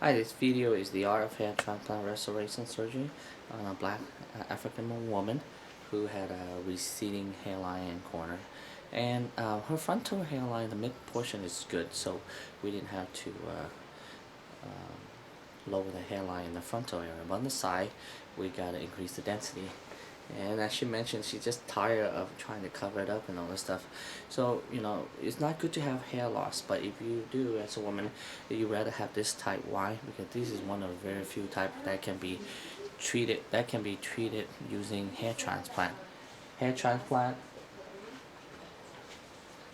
Hi, this video is the art of hair transplant restoration surgery on a black African woman who had a receding hairline and corner. And her frontal hairline, the mid portion is good, so we didn't have to lower the hairline in the frontal area. But on the side, we got to increase the density. And as she mentioned, she's just tired of trying to cover it up and all this stuff. So, you know, it's not good to have hair loss, but if you do as a woman, you rather have this type. Why? Because this is one of the very few types that can be treated using hair transplant. Hair transplant.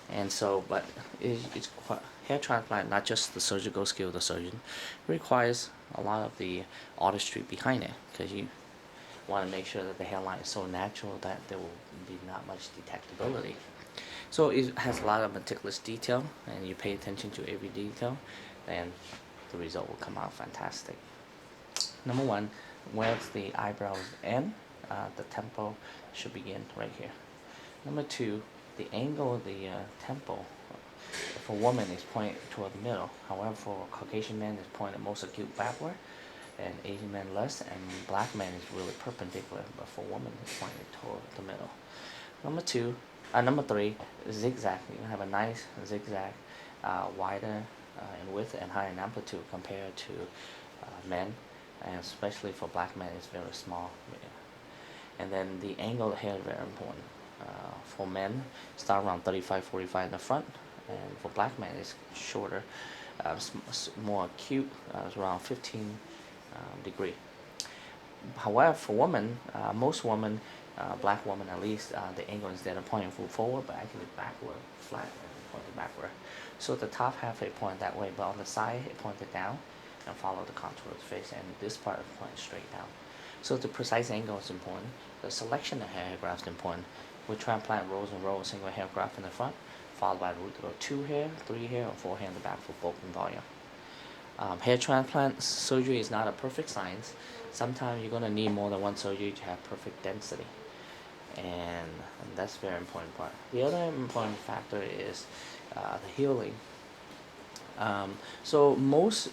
And so, but it's quite, hair transplant, not just the surgical skill of the surgeon, requires a lot of the artistry behind it, because you want to make sure that the hairline is so natural that there will be not much detectability. So it has a lot of meticulous detail, and you pay attention to every detail, and the result will come out fantastic. Number one, where the eyebrows end, the temple should begin right here. Number two, the angle of the temple for a woman is pointed toward the middle. However, for a Caucasian man, it's pointed most acute backward, and Asian men less, and black man is really perpendicular, but for women it's pointed toward the middle. Number three, zigzag. You have a nice zigzag, wider in width and higher in amplitude compared to men, and especially for black men it's very small. And then the angle of the hair is very important. For men, start around 35-45 in the front, and for black men it's shorter, more acute, it's around 15 degree. However, for women, most women, black women at least, the angle instead of pointing forward, but actually backward, flat, and pointed backward. So the top half it pointed that way, but on the side it pointed down and follow the contour of the face, and this part is pointed straight down. So the precise angle is important. The selection of hair grafts is important. We transplant rows and rows of single hair graft in the front, followed by the root to go 2 hair, 3 hair, or 4 hair in the back for bulk and volume. Hair transplant surgery is not a perfect science. Sometimes you're going to need more than one surgery to have perfect density, and that's a very important part. The other important factor is the healing. So most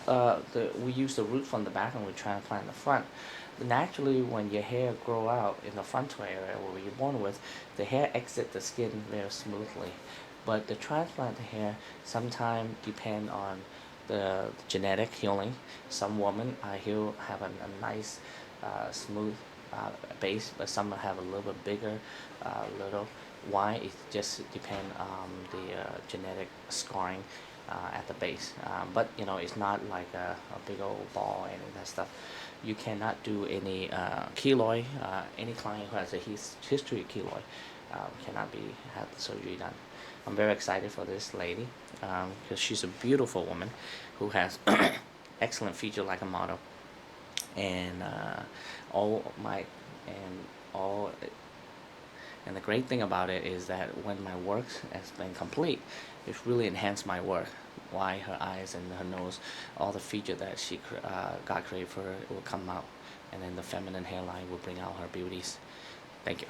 we use the root from the back and we transplant the front. Naturally, when your hair grow out in the frontal area where you're born with, the hair exits the skin very smoothly. But the transplant hair sometimes depend on the genetic healing. Some women have a nice smooth base, but some have a little bit bigger. Why? It just depends on the genetic scarring at the base. But you know, it's not like a big old ball and that stuff. You cannot do any keloid. Any client who has a history of keloid cannot have the surgery done. I'm very excited for this lady because she's a beautiful woman who has excellent feature like a model, and and the great thing about it is that when my work has been complete, it's really enhanced my work. Why? Her eyes and her nose, all the feature that she got created for her, it will come out, and then the feminine hairline will bring out her beauties. Thank you.